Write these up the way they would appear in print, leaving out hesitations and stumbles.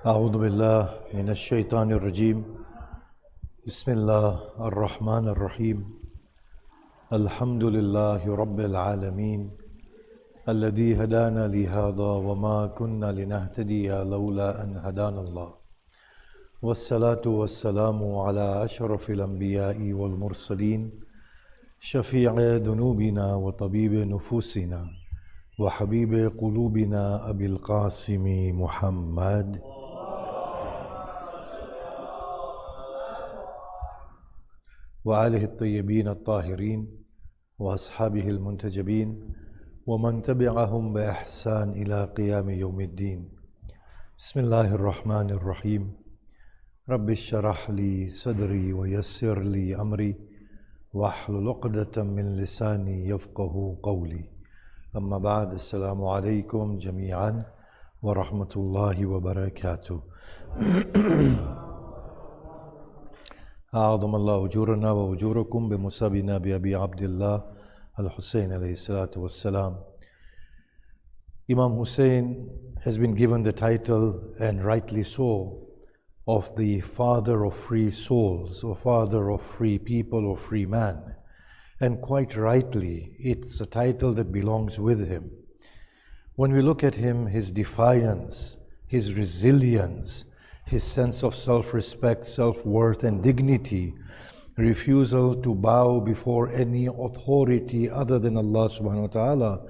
أعوذ بالله من الشيطان الرجيم بسم الله الرحمن الرحيم الحمد لله رب العالمين الذي هدانا لهذا وما كنا لنهتدي لولا أن هدانا الله والصلاة والسلام على أشرف الأنبياء والمرسلين شفيع ذنوبنا وطبيب نفوسنا وحبيب قلوبنا أبي القاسم محمد وآله الطيبين الطاهرين وأصحابه المنتجبين ومن تبعهم بإحسان إلى قيام يوم الدين. بسم الله الرحمن الرحيم. رب اشرح لي صدري ويسر لي أمري واحلل عقدة من لساني يفقه قولي. أما بعد، السلام عليكم جميعا ورحمة الله وبركاته. أعظم الله أجورنا وأجوركم بمصابنا بأبي عبد الله Al-Hussain alayhi salatu wassalam. Imam Hussain has been given the title, and rightly so, of the father of free souls, or father of free people, or free man. And quite rightly, it's a title that belongs with him. When we look at him, his defiance, his resilience, his sense of self-respect, self-worth and dignity, refusal to bow before any authority other than Allah subhanahu wa ta'ala,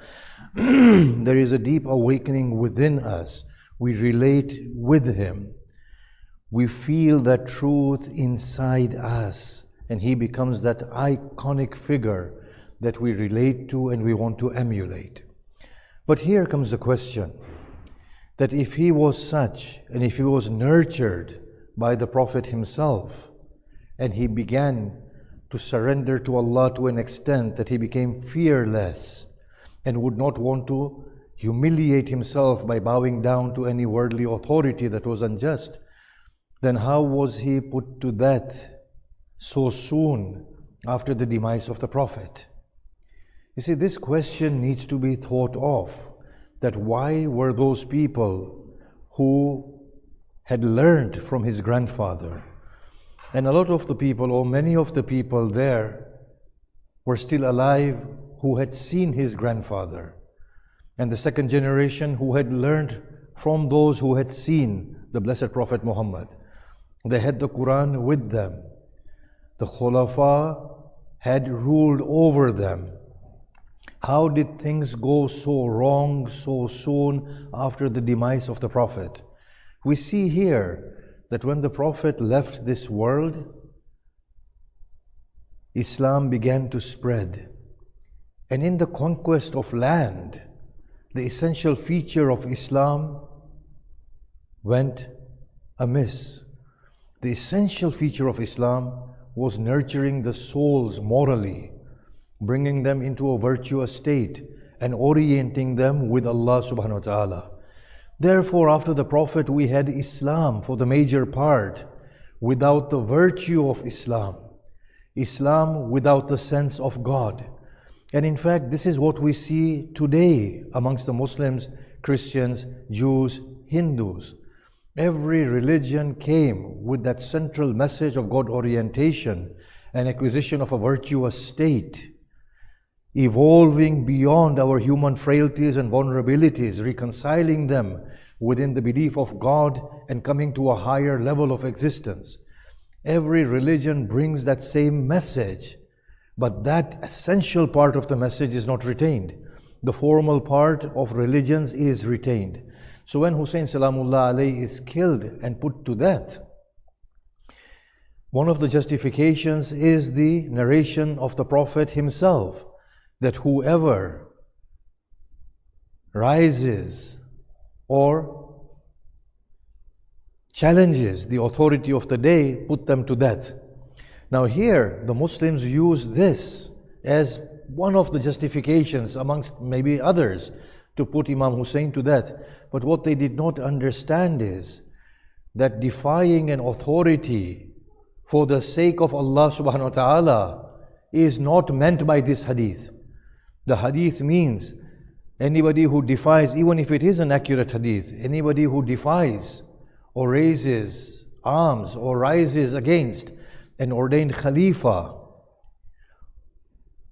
there is a deep awakening within us. We relate with him. We feel that truth inside us, and he becomes that iconic figure that we relate to and we want to emulate. But here comes the question, that if he was such, and if he was nurtured by the Prophet himself, and he began to surrender to Allah to an extent that he became fearless and would not want to humiliate himself by bowing down to any worldly authority that was unjust, then how was he put to death so soon after the demise of the Prophet? You see, this question needs to be thought of, that why were those people who had learned from his grandfather, and a lot of the people, or many of the people there, were still alive who had seen his grandfather, and the second generation who had learned from those who had seen the Blessed Prophet Muhammad. They had the Quran with them. The Khulafa had ruled over them. How did things go so wrong so soon after the demise of the Prophet? We see here that when the Prophet left this world, Islam began to spread. And in the conquest of land, the essential feature of Islam went amiss. The essential feature of Islam was nurturing the souls morally, bringing them into a virtuous state and orienting them with Allah subhanahu wa ta'ala. Therefore, after the Prophet, we had Islam for the major part, without the virtue of Islam. Islam without the sense of God. And in fact, this is what we see today amongst the Muslims, Christians, Jews, Hindus. Every religion came with that central message of God orientation and acquisition of a virtuous state, evolving beyond our human frailties and vulnerabilities, reconciling them within the belief of God and coming to a higher level of existence. Every religion brings that same message, but that essential part of the message is not retained. The formal part of religions is retained. So when Hussain Salamullah alayhi is killed and put to death, one of the justifications is the narration of the Prophet himself, that whoever rises or challenges the authority of the day, put them to death. Now here, the Muslims use this as one of the justifications amongst maybe others to put Imam Hussain to death. But what they did not understand is that defying an authority for the sake of Allah subhanahu wa ta'ala is not meant by this hadith. The hadith means anybody who defies, even if it is an accurate hadith, anybody who defies or raises arms or rises against an ordained Khalifa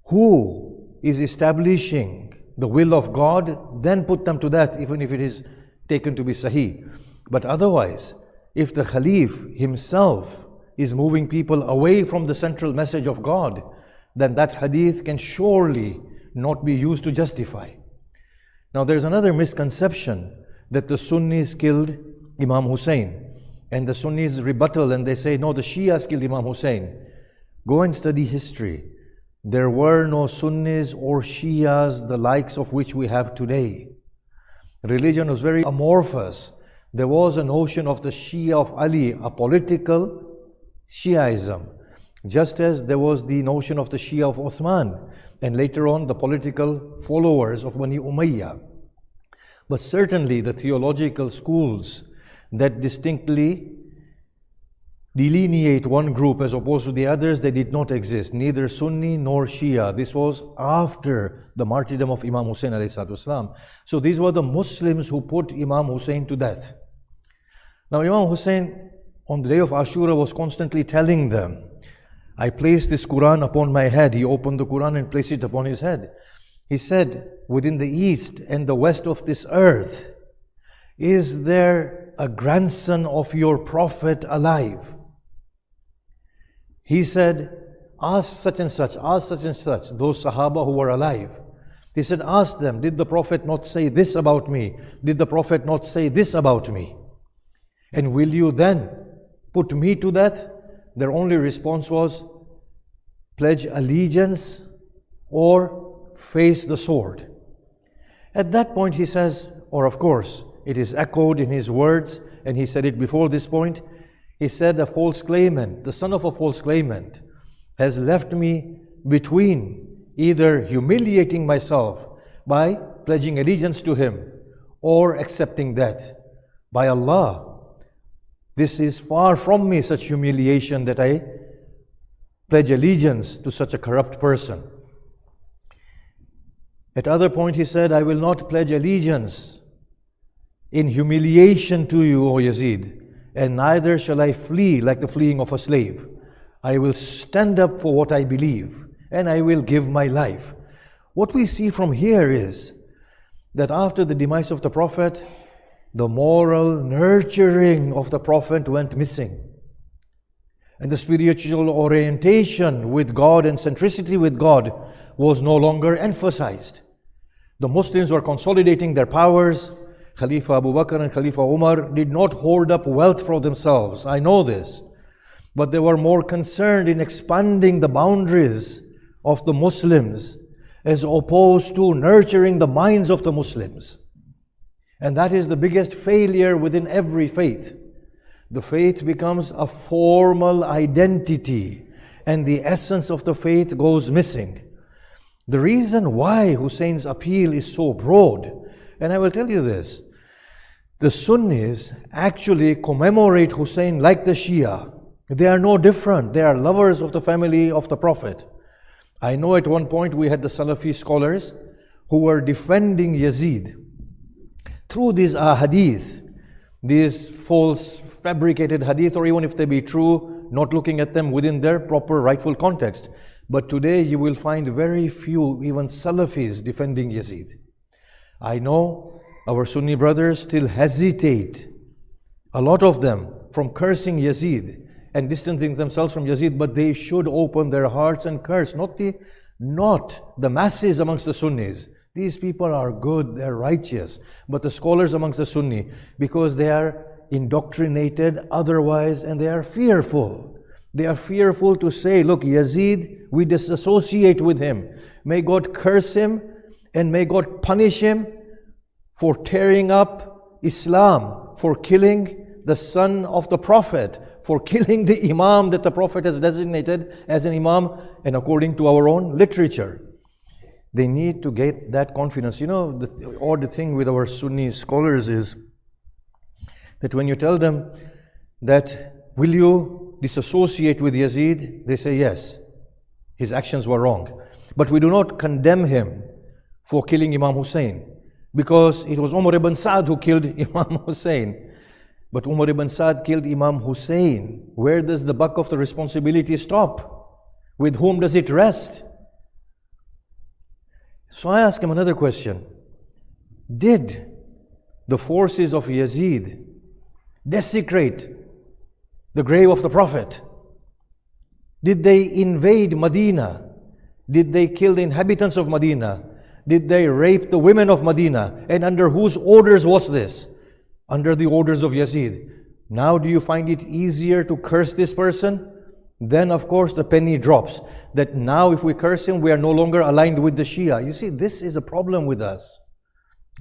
who is establishing the will of God, then put them to that, even if it is taken to be Sahih. But otherwise, if the Khalif himself is moving people away from the central message of God, then that hadith can surely not be used to justify. Now there's another misconception that the Sunnis killed Imam Hussain, and the Sunnis rebuttal and they say, no, the Shias killed Imam Hussain. Go and study history. There were no Sunnis or Shias the likes of which we have today. Religion was very amorphous. There was a notion of the Shia of Ali, a political Shiaism, just as there was the notion of the Shia of Uthman, and later on the political followers of Bani Umayyah. But certainly the theological schools that distinctly delineate one group as opposed to the others, they did not exist, neither Sunni nor Shia. This was after the martyrdom of Imam Hussain alayhi salatu wasalam. So these were the Muslims who put Imam Hussain to death. Now Imam Hussain on the day of Ashura was constantly telling them, I placed this Quran upon my head. He opened the Quran and placed it upon his head. He said, within the east and the west of this earth, is there a grandson of your prophet alive? He said, ask such and such, ask such and such, those Sahaba who were alive. He said, ask them, did the Prophet not say this about me? Did the Prophet not say this about me? And will you then put me to death? Their only response was, pledge allegiance or face the sword. At that point he says, or of course, it is echoed in his words, and he said it before this point, he said, a false claimant, the son of a false claimant, has left me between either humiliating myself by pledging allegiance to him or accepting death. By Allah, this is far from me such humiliation that I pledge allegiance to such a corrupt person. At other point he said, I will not pledge allegiance in humiliation to you, O Yazid, and neither shall I flee like the fleeing of a slave. I will stand up for what I believe, and I will give my life. What we see from here is that after the demise of the Prophet, the moral nurturing of the Prophet went missing. And the spiritual orientation with God and centricity with God was no longer emphasized. The Muslims were consolidating their powers. Khalifa Abu Bakr and Khalifa Umar did not hoard up wealth for themselves. I know this. But they were more concerned in expanding the boundaries of the Muslims as opposed to nurturing the minds of the Muslims. And that is the biggest failure within every faith. The faith becomes a formal identity and the essence of the faith goes missing. The reason why Hussein's appeal is so broad, and I will tell you this, the Sunnis actually commemorate Hussein like the Shia. They are no different. They are lovers of the family of the Prophet. I know at one point we had the Salafi scholars who were defending Yazid through these hadith, these false fabricated hadith, or even if they be true, not looking at them within their proper rightful context. But today you will find very few, even Salafis, defending Yazid. I know our Sunni brothers still hesitate, a lot of them, from cursing Yazid and distancing themselves from Yazid, but they should open their hearts and curse, not the masses amongst the Sunnis. These people are good, they're righteous, but the scholars amongst the Sunni, because they are indoctrinated otherwise and they are fearful. They are fearful to say, look, Yazid, we disassociate with him. May God curse him and may God punish him for tearing up Islam, for killing the son of the Prophet, for killing the Imam that the Prophet has designated as an Imam, and according to our own literature. They need to get that confidence. You know, the odd thing with our Sunni scholars is that when you tell them that, will you disassociate with Yazid? They say yes, his actions were wrong. But we do not condemn him for killing Imam Hussain, because it was Umar ibn Sa'd who killed Imam Hussain. But Umar ibn Saad killed Imam Hussain. Where does the buck of the responsibility stop? With whom does it rest? So I ask him another question. Did the forces of Yazid desecrate the grave of the Prophet? Did they invade Medina? Did they kill the inhabitants of Medina? Did they rape the women of Medina? And under whose orders was this? Under the orders of Yazid. Now do you find it easier to curse this person? Then of course the penny drops. That now if we curse him, we are no longer aligned with the Shia. You see, this is a problem with us.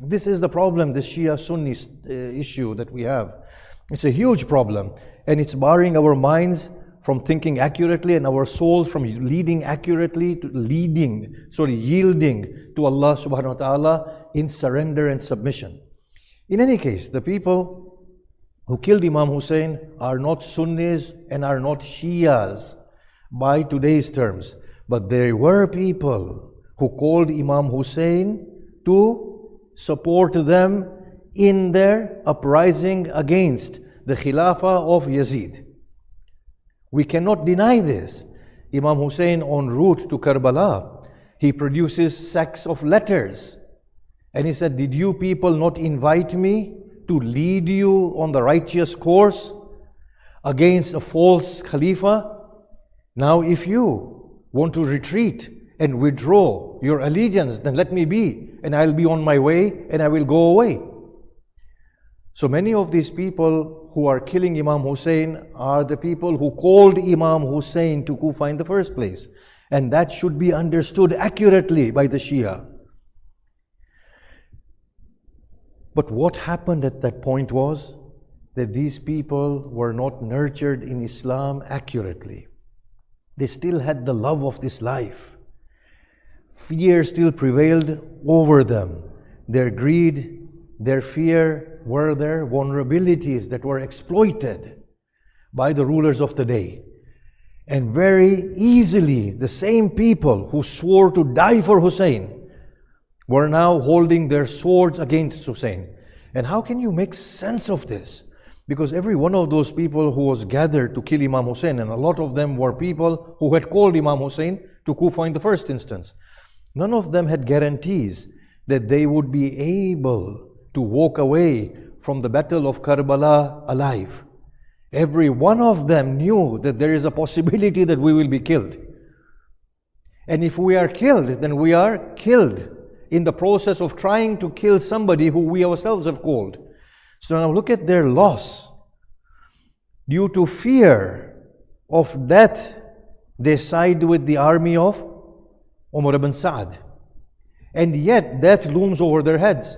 This is the problem, the Shia-Sunni issue that we have. It's a huge problem. And it's barring our minds from thinking accurately and our souls from leading accurately to yielding to Allah subhanahu wa ta'ala in surrender and submission. In any case, the people who killed Imam Hussain are not Sunnis and are not Shias by today's terms. But there were people who called Imam Hussain to support them in their uprising against the Khilafah of Yazid. We cannot deny this. Imam Hussain, en route to Karbala, he produces sacks of letters. And he said, did you people not invite me to lead you on the righteous course against a false Khalifa? Now if you want to retreat and withdraw your allegiance, then let me be, and I'll be on my way, and I will go away. So many of these people who are killing Imam Hussain are the people who called Imam Hussain to Kufa in the first place. And that should be understood accurately by the Shia. But what happened at that point was that these people were not nurtured in Islam accurately. They still had the love of this life. Fear still prevailed over them. Their greed, their fear were their vulnerabilities that were exploited by the rulers of the day. And very easily, the same people who swore to die for Hussain were now holding their swords against Hussain. And how can you make sense of this? Because every one of those people who was gathered to kill Imam Hussain, and a lot of them were people who had called Imam Hussain to Kufa in the first instance, none of them had guarantees that they would be able to walk away from the battle of Karbala alive. Every one of them knew that there is a possibility that we will be killed. And if we are killed, then we are killed in the process of trying to kill somebody who we ourselves have called. So now look at their loss. Due to fear of death, they side with the army of Umar ibn Saad. And yet death looms over their heads.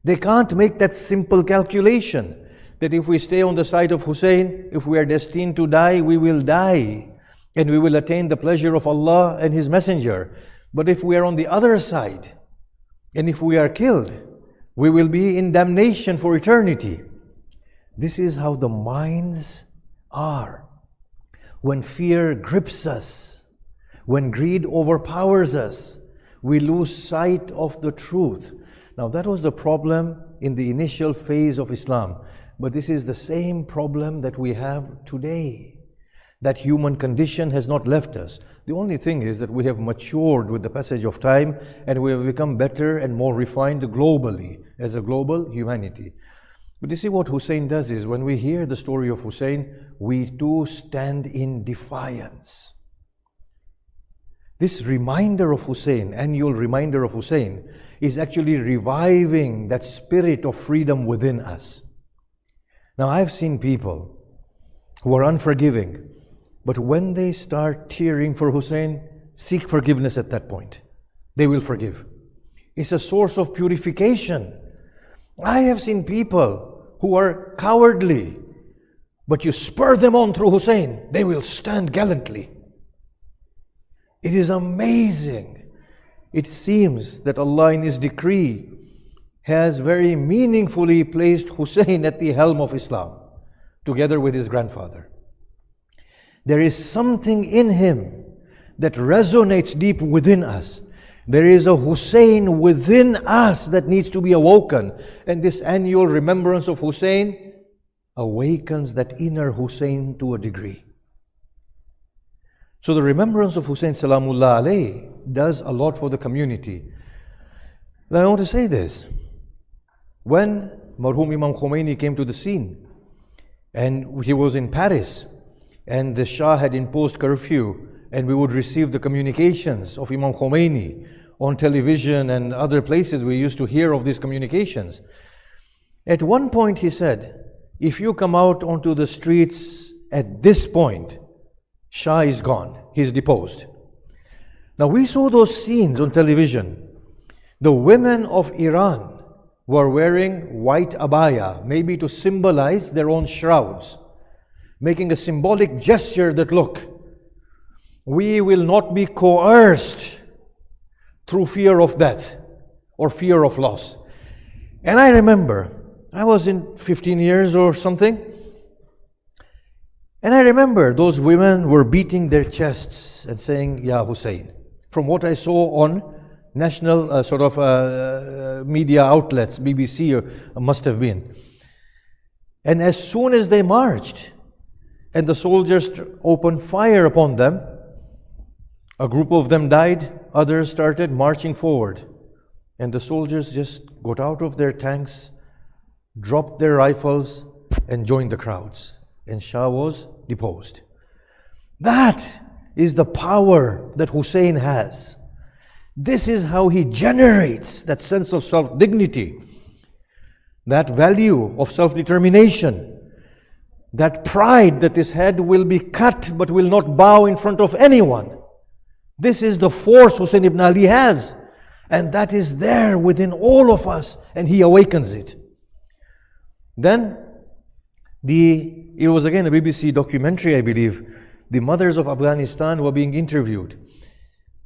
They can't make that simple calculation that if we stay on the side of Hussain, if we are destined to die, we will die. And we will attain the pleasure of Allah and His Messenger. But if we are on the other side, and if we are killed, we will be in damnation for eternity. This is how the minds are. When fear grips us, when greed overpowers us, we lose sight of the truth. Now that was the problem in the initial phase of Islam. But this is the same problem that we have today. That human condition has not left us. The only thing is that we have matured with the passage of time and we have become better and more refined globally as a global humanity. But you see what Hussain does is when we hear the story of Hussain, we too stand in defiance. This reminder of Hussain, annual reminder of Hussain, is actually reviving that spirit of freedom within us. Now I've seen people who are unforgiving, but when they start tearing for Hussain, seek forgiveness at that point. They will forgive. It's a source of purification. I have seen people who are cowardly, but you spur them on through Hussain, they will stand gallantly. It is amazing. It seems that Allah in His decree has very meaningfully placed Hussain at the helm of Islam, together with his grandfather. There is something in him that resonates deep within us. There is a Hussain within us that needs to be awoken. And this annual remembrance of Hussain awakens that inner Hussain to a degree. So the remembrance of Hussain Salamullah alayhi does a lot for the community. Now I want to say this. When Marhum Imam Khomeini came to the scene, and he was in Paris, and the Shah had imposed curfew, and we would receive the communications of Imam Khomeini on television and other places, we used to hear of these communications. At one point he said, if you come out onto the streets at this point, Shah is gone, he's deposed. Now we saw those scenes on television. The women of Iran were wearing white abaya, maybe to symbolize their own shrouds, making a symbolic gesture that, look, we will not be coerced through fear of death or fear of loss. And I remember, I was in 15 years or something, and I remember those women were beating their chests and saying, Ya Hussain. From what I saw on national media outlets, BBC must have been. And as soon as they marched and the soldiers opened fire upon them, a group of them died, others started marching forward. And the soldiers just got out of their tanks, dropped their rifles, and joined the crowds. And Shah was deposed. That is the power that Hussain has. This is how he generates that sense of self-dignity, that value of self-determination, that pride that his head will be cut but will not bow in front of anyone. This is the force Hussain ibn Ali has, and that is there within all of us, and he awakens it. Then, it was again a BBC documentary, I believe. The mothers of Afghanistan were being interviewed.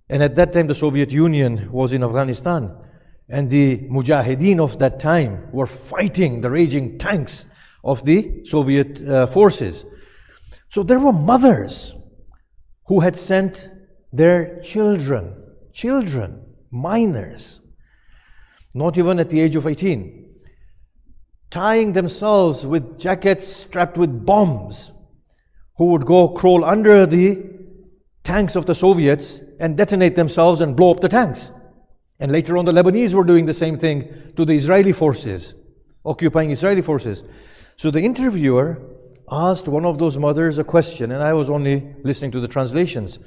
And at that time, the Soviet Union was in Afghanistan. And the Mujahideen of that time were fighting the raging tanks of the Soviet forces. So there were mothers who had sent their children, minors, not even at the age of 18, tying themselves with jackets strapped with bombs, who would go crawl under the tanks of the Soviets and detonate themselves and blow up the tanks. And later on the Lebanese were doing the same thing to the Israeli forces, occupying Israeli forces. So the interviewer asked one of those mothers a question, and I was only listening to the translations.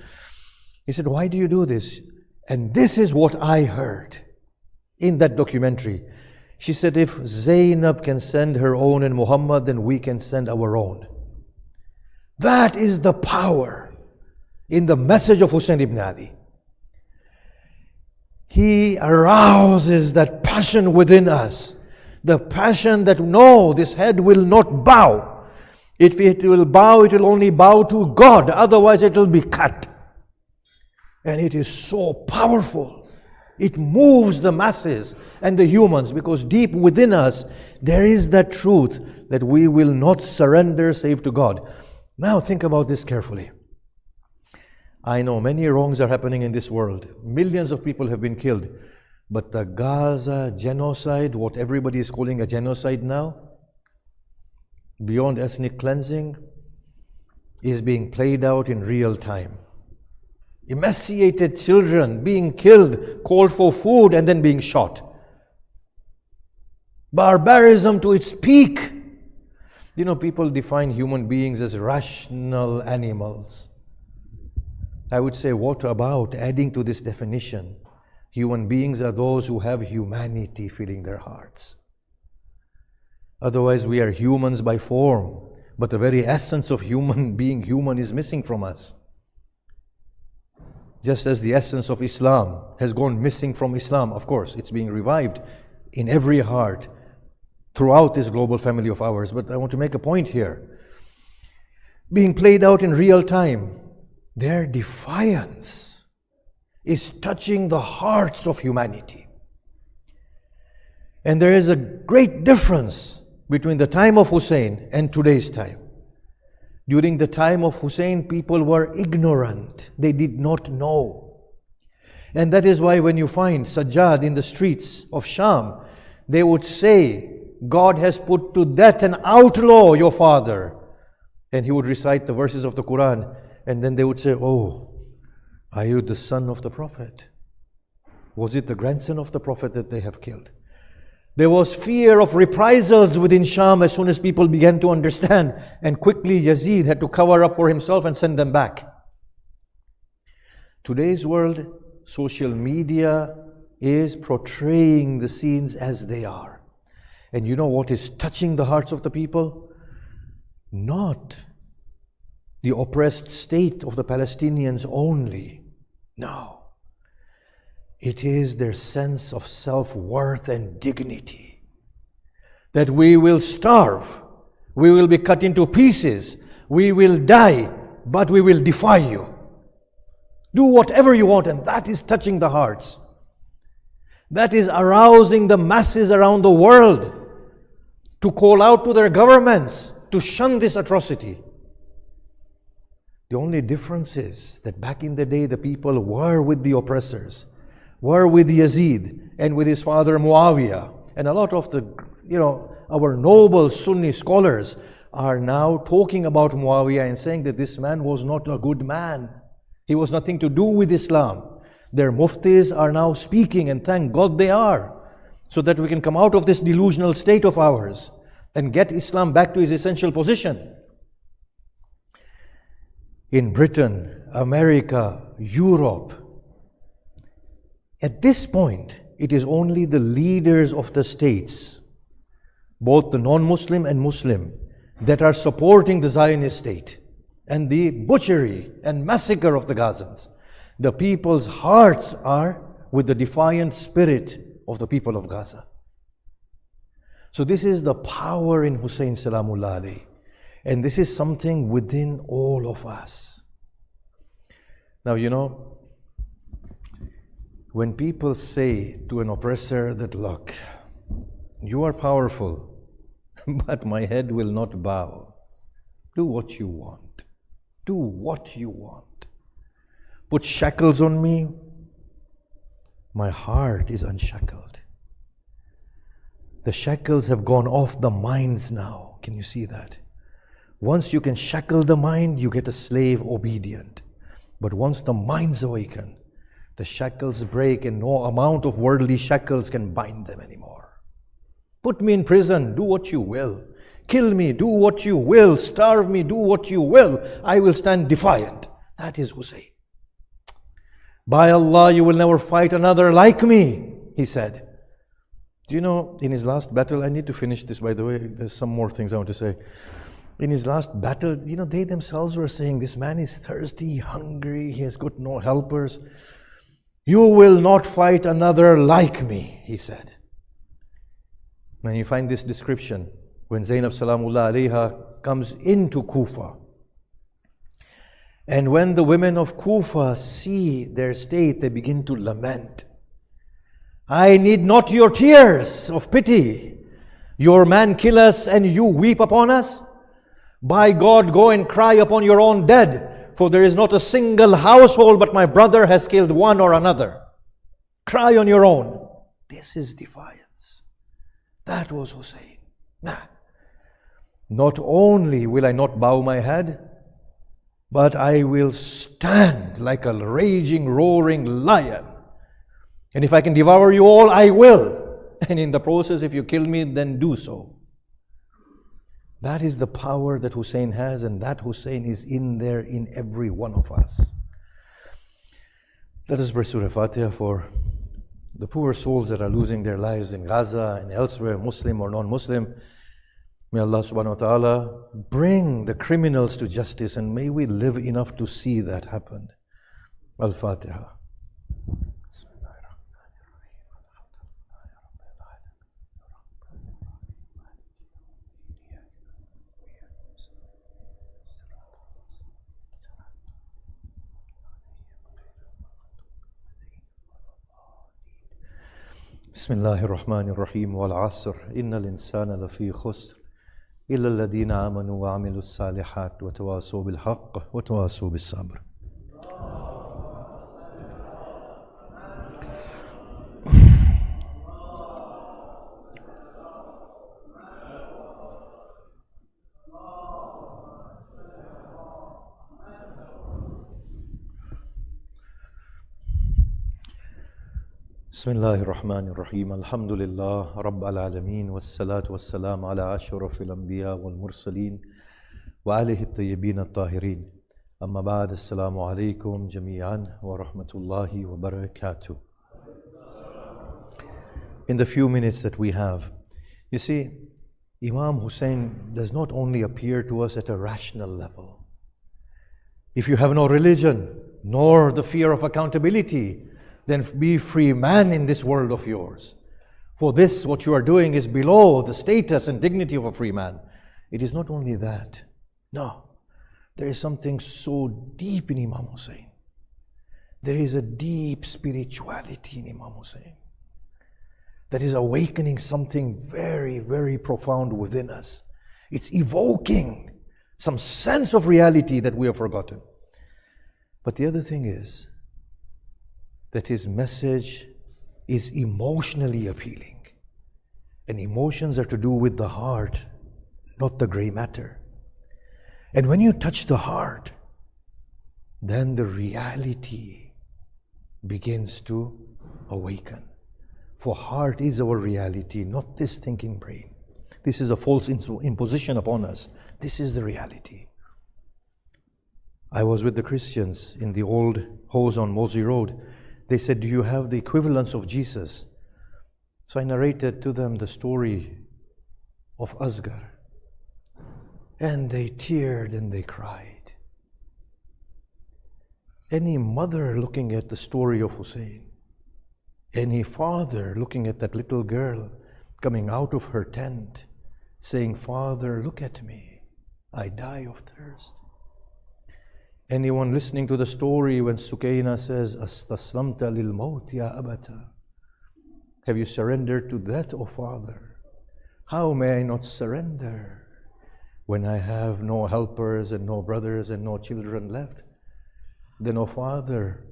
He said, why do you do this? And this is what I heard in that documentary. She said, if Zainab can send her own and Muhammad, then we can send our own. That is the power in the message of Hussain ibn Ali. He arouses that passion within us. The passion that, no, this head will not bow. If it will bow, it will only bow to God. Otherwise, it will be cut. And it is so powerful. It moves the masses and the humans, because deep within us, there is that truth that we will not surrender save to God. Now think about this carefully. I know many wrongs are happening in this world. Millions of people have been killed. But the Gaza genocide, what everybody is calling a genocide now, beyond ethnic cleansing, is being played out in real time. Emaciated children being killed, called for food, and then being shot. Barbarism to its peak. You know, people define human beings as rational animals. I would say, what about adding to this definition? Human beings are those who have humanity filling their hearts. Otherwise, we are humans by form, but the very essence of being human is missing from us. Just as the essence of Islam has gone missing from Islam, of course, it's being revived in every heart throughout this global family of ours. But I want to make a point here. Being played out in real time, their defiance is touching the hearts of humanity. And there is a great difference between the time of Hussain and today's time. During the time of Hussain, people were ignorant. They did not know. And that is why when you find Sajjad in the streets of Sham, they would say God has put to death and outlaw your father. And he would recite the verses of the Quran, and then they would say, oh, are you the son of the Prophet? Was it the grandson of the Prophet that they have killed? There was fear of reprisals within Sham as soon as people began to understand, and quickly Yazid had to cover up for himself and send them back. Today's world, social media is portraying the scenes as they are. And you know what is touching the hearts of the people? Not the oppressed state of the Palestinians only. No. It is their sense of self-worth and dignity. That we will starve, we will be cut into pieces, we will die, but we will defy you. Do whatever you want, and that is touching the hearts. That is arousing the masses around the world to call out to their governments to shun this atrocity. The only difference is that back in the day, the people were with the oppressors, were with Yazid and with his father Muawiyah. And a lot of the, our noble Sunni scholars are now talking about Muawiyah and saying that this man was not a good man. He was nothing to do with Islam. Their muftis are now speaking, and thank God they are, so that we can come out of this delusional state of ours and get Islam back to its essential position. In Britain, America, Europe, at this point, it is only the leaders of the states, both the non-Muslim and Muslim, that are supporting the Zionist state and the butchery and massacre of the Gazans. The people's hearts are with the defiant spirit of the people of Gaza. So this is the power in Hussain Salamullah alayhi. And this is something within all of us. Now, when people say to an oppressor that, look, you are powerful, but my head will not bow. Do what you want. Do what you want. Put shackles on me. My heart is unshackled. The shackles have gone off the minds now. Can you see that? Once you can shackle the mind, you get a slave obedient. But once the minds awaken, the shackles break and no amount of worldly shackles can bind them anymore. Put me in prison, do what you will. Kill me, do what you will. Starve me, do what you will. I will stand defiant. That is Hussain. By Allah, you will never fight another like me, he said. Do you know, in his last battle, I need to finish this by the way, there's some more things I want to say. In his last battle, they themselves were saying, this man is thirsty, hungry, he has got no helpers. You will not fight another like me, he said. When you find this description, when Zainab Salamullah alayha comes into Kufa, and when the women of Kufa see their state, they begin to lament. I need not your tears of pity. Your man kill us and you weep upon us? By God, go and cry upon your own dead, for there is not a single household but my brother has killed one or another. Cry on your own. This is defiance. That was Hussain. Not only will I not bow my head, but I will stand like a raging, roaring lion. And if I can devour you all, I will. And in the process, if you kill me, then do so. That is the power that Hussain has, and that Hussain is in there in every one of us. Let us pray Surah Fatiha for the poor souls that are losing their lives in Gaza and elsewhere, Muslim or non-Muslim. May Allah subhanahu wa ta'ala bring the criminals to justice, and may we live enough to see that happen. Al-Fatiha. Bismillahir Rahmanir Rahim. Wal Asr. Innal insana lafi khusr. إلا الذين آمنوا وعملوا الصالحات وتواصوا بالحق وتواصوا بالصبر. Bismillahir Rahmanir Rahim. Alhamdulillah Rabbil Alameen. Wassalatu wassalam ala ashrafil anbiya wal mursaleen wa alihi at-tayyibin at-tahirin. Amma ba'd. Assalamu alaikum jami'an wa rahmatullahi wa barakatuh. In the few minutes that we have, you see, Imam Hussain does not only appear to us at a rational level. If you have no religion, nor the fear of accountability, then be free man in this world of yours. For this, what you are doing is below the status and dignity of a free man. It is not only that. No, there is something so deep in Imam Hussain. There is a deep spirituality in Imam Hussain that is awakening something very, very profound within us. It's evoking some sense of reality that we have forgotten. But the other thing is that his message is emotionally appealing. And emotions are to do with the heart, not the grey matter. And when you touch the heart, then the reality begins to awaken. For heart is our reality, not this thinking brain. This is a false imposition upon us. This is the reality. I was with the Christians in the old house on Mosey Road. They said, do you have the equivalence of Jesus? So I narrated to them the story of Asghar. And they teared and they cried. Any mother looking at the story of Hussain, any father looking at that little girl coming out of her tent, saying, Father, look at me, I die of thirst. Anyone listening to the story when Sukaina says, Astaslamta lil maut ya abata. Have you surrendered to that, O Father? How may I not surrender when I have no helpers and no brothers and no children left? Then, O Father,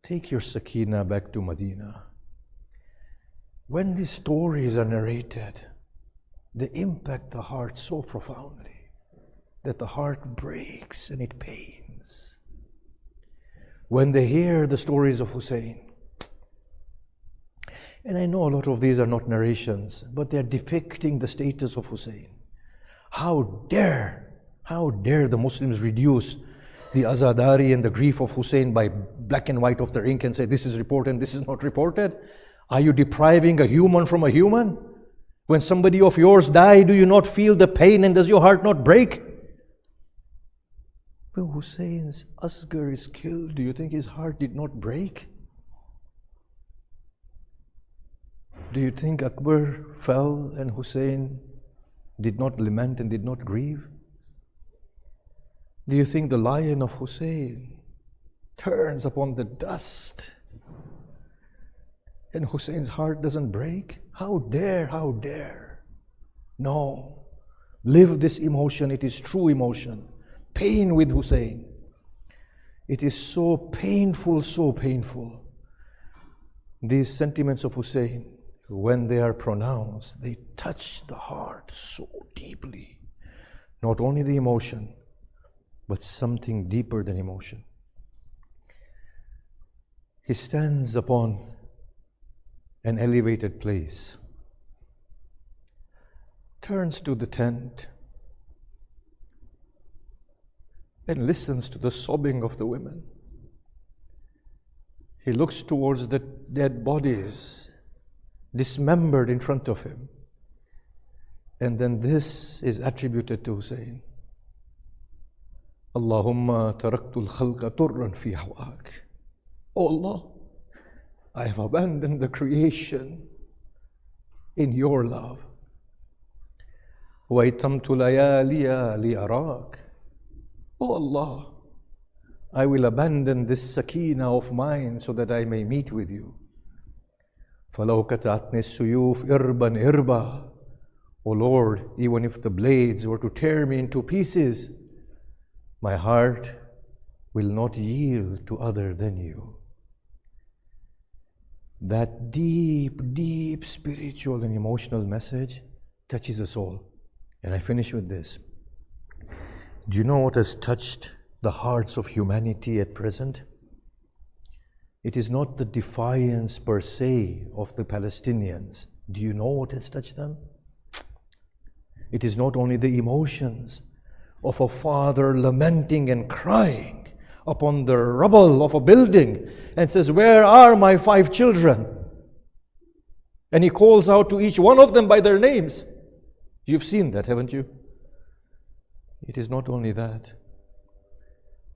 take your Sakina back to Medina. When these stories are narrated, they impact the heart so profoundly that the heart breaks and it pains. When they hear the stories of Hussain, and I know a lot of these are not narrations, but they are depicting the status of Hussain. How dare the Muslims reduce the azadari and the grief of Hussain by black and white of their ink and say this is reported and this is not reported? Are you depriving a human from a human? When somebody of yours die, do you not feel the pain and does your heart not break? When Hussein's Asghar is killed, do you think his heart did not break? Do you think Akbar fell and Hussain did not lament and did not grieve? Do you think the lion of Hussain turns upon the dust and Hussein's heart doesn't break? How dare, how dare. No, live this emotion, it is true emotion. Pain with Hussain. It is so painful, so painful. These sentiments of Hussain, when they are pronounced, they touch the heart so deeply. Not only the emotion, but something deeper than emotion. He stands upon an elevated place, turns to the tent, and listens to the sobbing of the women. He looks towards the dead bodies, dismembered in front of him. And then this is attributed to Hussain. Allahumma taraktul khalqa turran fi hawak. Oh Allah, I have abandoned the creation in your love. Waitamtu layaliya li arak. Oh Allah, I will abandon this sakina of mine so that I may meet with you. فَلَوْ كَتَعَتْنِ السُّيُوفِ إِرْبًا إِرْبًا. O Lord, even if the blades were to tear me into pieces, my heart will not yield to other than you. That deep, deep spiritual and emotional message touches us all. And I finish with this. Do you know what has touched the hearts of humanity at present? It is not the defiance per se of the Palestinians. Do you know what has touched them? It is not only the emotions of a father lamenting and crying upon the rubble of a building and says, "Where are my 5 children?" And he calls out to each one of them by their names. You've seen that, haven't you? It is not only that,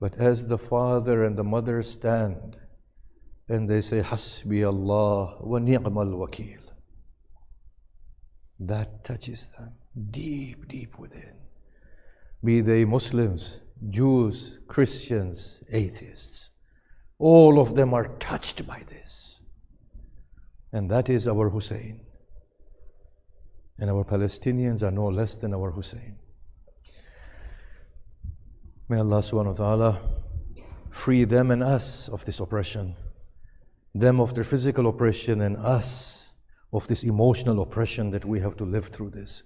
but as the father and the mother stand and they say, "Hasbi Allah wa ni'mal wakil," that touches them deep, deep within. Be they Muslims, Jews, Christians, atheists, all of them are touched by this. And that is our Hussain. And our Palestinians are no less than our Hussain. May Allah subhanahu wa ta'ala free them and us of this oppression, them of their physical oppression and us of this emotional oppression that we have to live through this.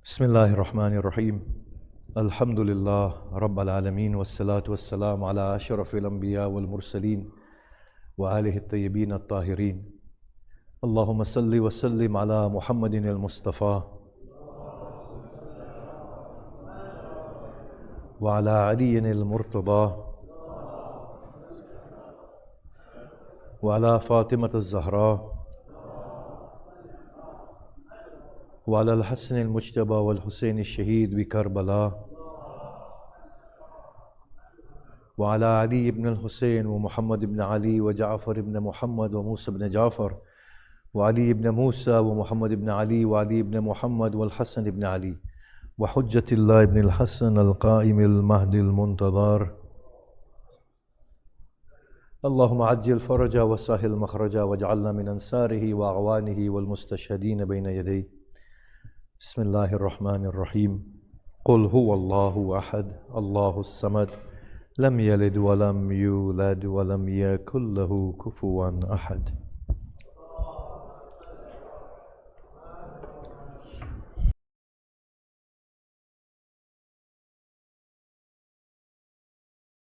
Bismillahir Rahmanir Rahim. Alhamdulillah Rabbil Alameen wassalatu wassalamu ala ashrafil anbiya wal mursaleen wa alihi at-tayyibin at-tahirin. Allahumma salli wa sallim ala Muhammadin al-Mustafa wa ala Aliyin al-Murtada wa ala Fatimat al-Zahra wa ala al-Hasan al-Mujtaba wal Hussain al-Shahid bi Karbala wa ala Ali ibn al-Hussain wa Muhammad ibn Ali wa Ja'far ibn Muhammad wa Musa ibn Ja'far وعلي بن موسى ومحمد بن علي وعلي بن محمد والحسن بن علي وحجة الله بن الحسن القائم المهدي المنتظر اللهم عجل فرجا وسهل مخرجا واجعلنا من أنصاره وأعوانه والمستشهدين بين يديه. بسم الله الرحمن الرحيم. قل هو الله أحد الله الصمد لم يلد ولم يولد ولم يكن له كفوا أحد.